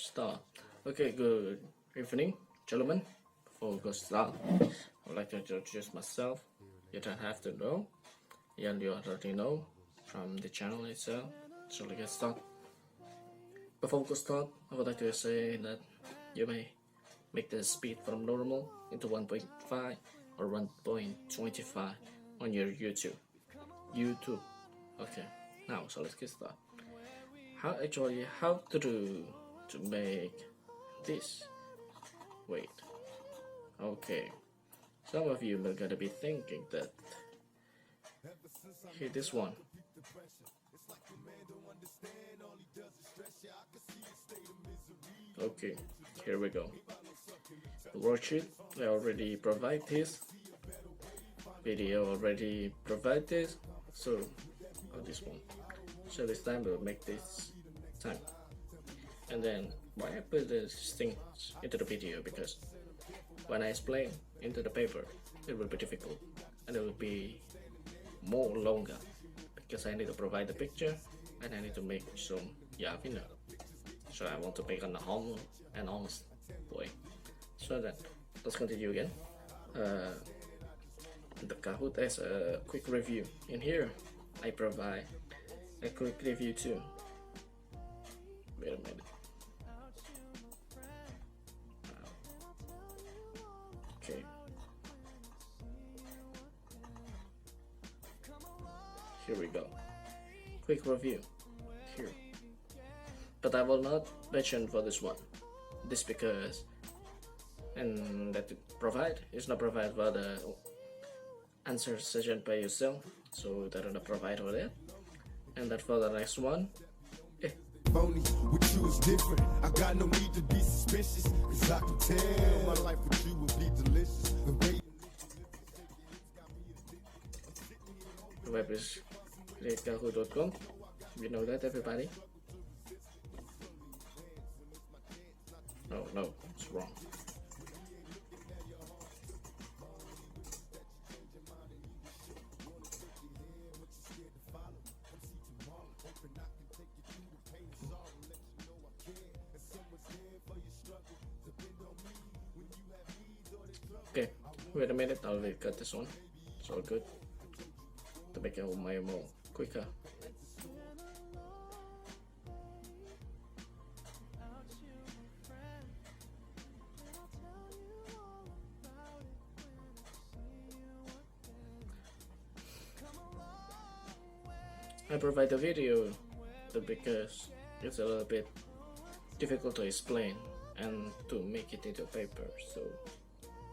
start. Okay, good evening, gentlemen. Before we go start, I would like to introduce myself. You don't have to know, and you already know from the channel itself. So let's get started. Before we go start, I would like to say that you may make the speed from normal into 1.5 or 1.25 on your YouTube. Okay, now so let's get started. How to do to make this? Wait. Okay. Some of you are gonna be thinking that here this one. Okay, here we go. The worksheet I already provide this. Video already provide this. So this one. So this time we'll make this time. And then why I put these things into the video, because when I explain into the paper it will be difficult and it will be more longer because I need to provide the picture and I need to make some so I want to make an humble and honest way. So then let's continue again. The Kahoot as a quick review. In here I provide a quick review too. Wait a minute. Okay. Here we go. Quick review. Here. But I will not mention for this one. This because and that provide is not provide for the answer session by yourself. So that will provide for that. And that for the next one. Phony, with you is different. I got no need to be suspicious, cause I can tell my life with you will be delicious. The way the web is kahoot.com. You know that, everybody? No, it's wrong. Okay, wait a minute, I'll cut this one. It's all good to make it my more quicker. I provide the video because it's a little bit difficult to explain and to make it into paper, so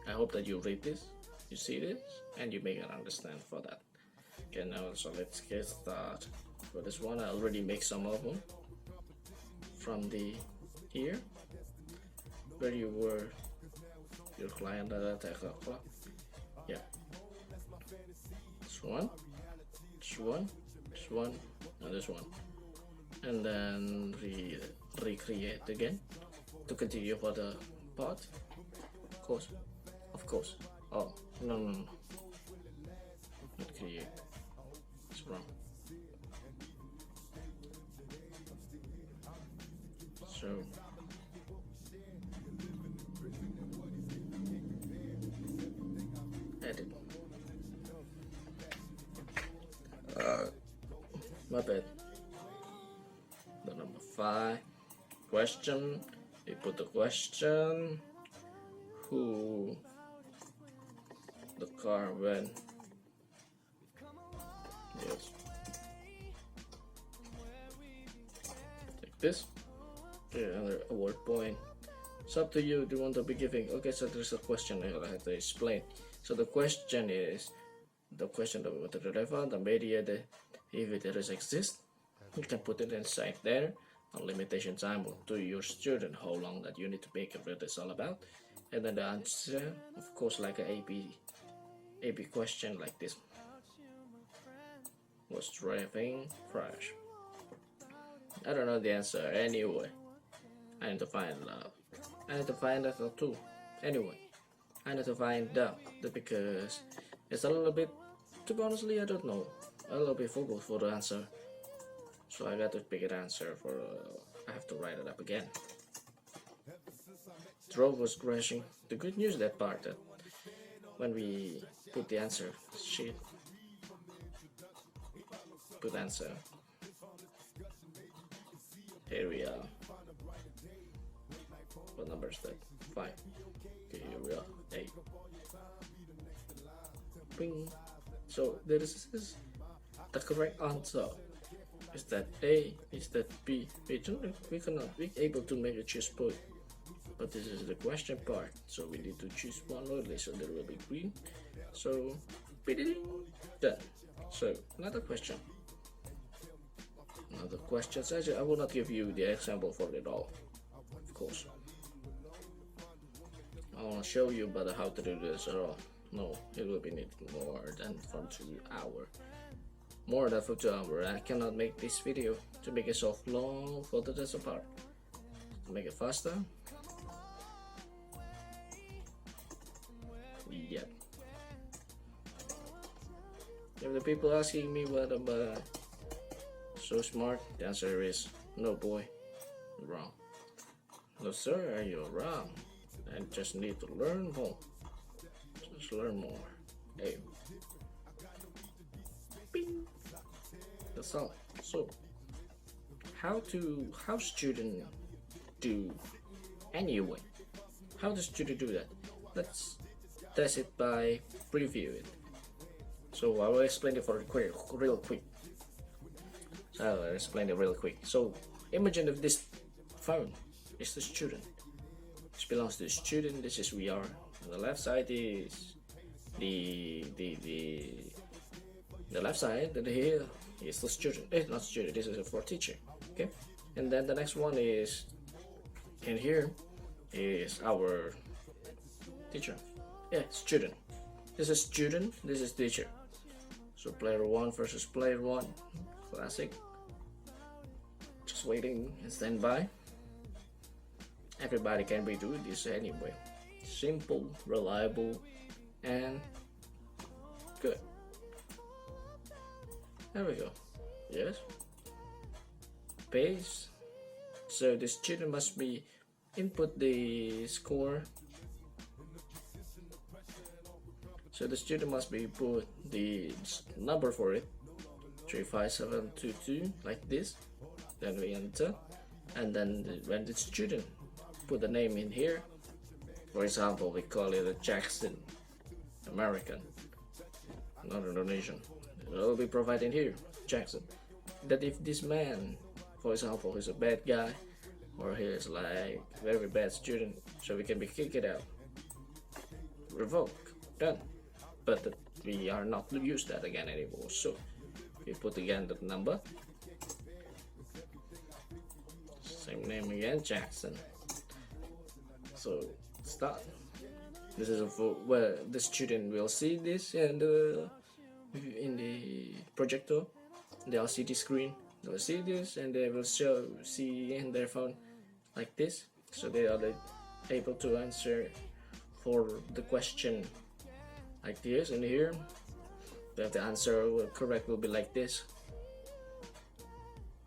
I hope that you read this, you see this, and you make it understand for that. Okay, now so let's get started. For this one I already make some of them from the here where you were your client yeah, this one, and this one, and then recreate again to continue for the part. Of course. Oh, no. Not create. It's wrong. So edit. My bad. The number 5 question. We put the question. Who the car when? Yes. Take this. Okay, another award point. It's up to you. Do you want to be giving? Okay, so there's a question I have to explain. So the question is the question about the level, the media, if it does exist, you can put it inside there. On limitation time to your student, how long that you need to make what it's all about. And then the answer, of course, like a AB question like this. Was driving crash? I don't know the answer anyway. I need to find out. I need to find out too. Anyway, I need to find out because it's a little bit, to be honestly, I don't know. A little bit focused for the answer. So I got to pick an answer for, I have to write it up again. drove was crashing. The good news that part that when we put the answer sheet, put answer. Here we are. What number is that? 5. Okay, here we are. 8. Bing. So this is the correct answer. Is that A? Is that B? We cannot be able to make a choose point. But this is the question part, so we need to choose one only, so there will be green. So, done. So, another question. Another question. I will not give you the example for it all, of course. I want to show you but how to do this at all. No, it will be need more than for 2 hours. More than for 2 hours. I cannot make this video to make it so long for the rest part. To make it faster. Yep. If the people asking me what am I so smart, the answer is no, boy, you're wrong. No sir, you're wrong. I just need to learn more. Just learn more. Hey. Bing. That's all. So how student do anyway? How does student do that? Let's test it by preview it. So I will explain it for real quick. So imagine if this phone is the student. This belongs to the student. This is we are. On the left side is the left side, and here is the student. It's not student. This is for teacher. Okay, and then the next one is, and here is our teacher. Yeah, student. This is student. This is teacher. So player 1 versus player 1. Classic. Just waiting and stand by. Everybody can be doing this anyway. Simple, reliable, and good. There we go. Yes. Paste. So the student must be input the score. So the student must be put the number for it, 35722, like this. Then we enter, and then when the student put the name in here, for example, we call it a Jackson, American, not Indonesian. It will be provided here, Jackson. That if this man, for example, is a bad guy, or he is like very bad student, so we can be kicked out, revoke, done. But we are not to use that again anymore. So we put again the number, same name again, Jackson. So start. This is where the student will see this and in the projector, the LCD screen. They will see this and they will see in their phone like this. So they are able to answer for the question like this, and here the answer correct will be like this.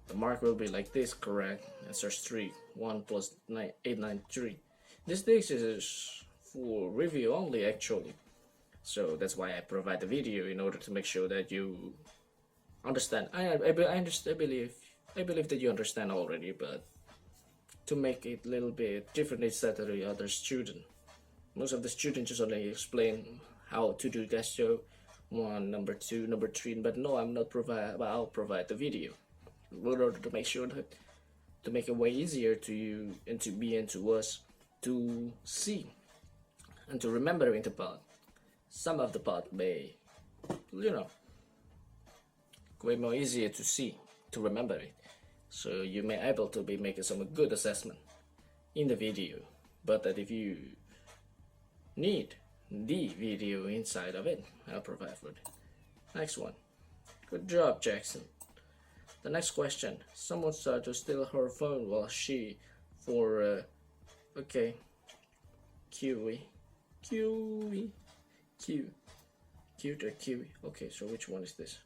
The mark will be like this, correct. Answer 3, 1 plus 9, 893. This is for review only actually. So that's why I provide the video, in order to make sure that you understand. I believe that you understand already, but to make it a little bit different instead of the other student. Most of the students just only explain how to do that, so 1, number 2, number 3, but no, I'm not provide, but I'll provide the video in order to make sure that to make it way easier to you and to me and to us to see and to remember in the part. Some of the part may, way more easier to see, to remember it, so you may able to be making some good assessment in the video. But that if you need the video inside of it, I'll provide for it. Next one. Good job, Jackson. The next question. Someone tried to steal her phone while she for okay. Kiwi. Cute or kiwi. Okay, so which one is this?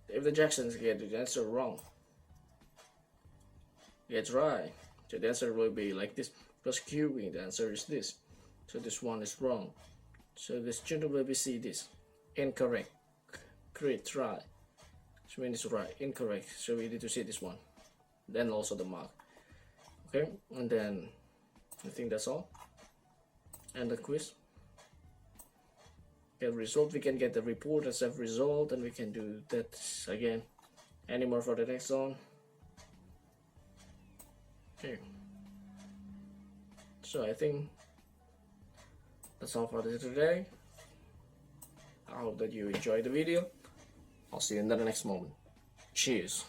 If the Jacksons get the answer wrong, gets right, So the answer will be like this. Plus cubing, the answer is this. So this one is wrong. So the student will be see this. Incorrect. Great try. So when it's right, incorrect. So we need to see this one. Then also the mark. Okay, and then I think that's all. And the quiz. Get result, we can get the report as a result, and we can do that again. Any more for the next one? Okay. So I think that's all for today. I hope that you enjoyed the video. I'll see you in the next moment. Cheers.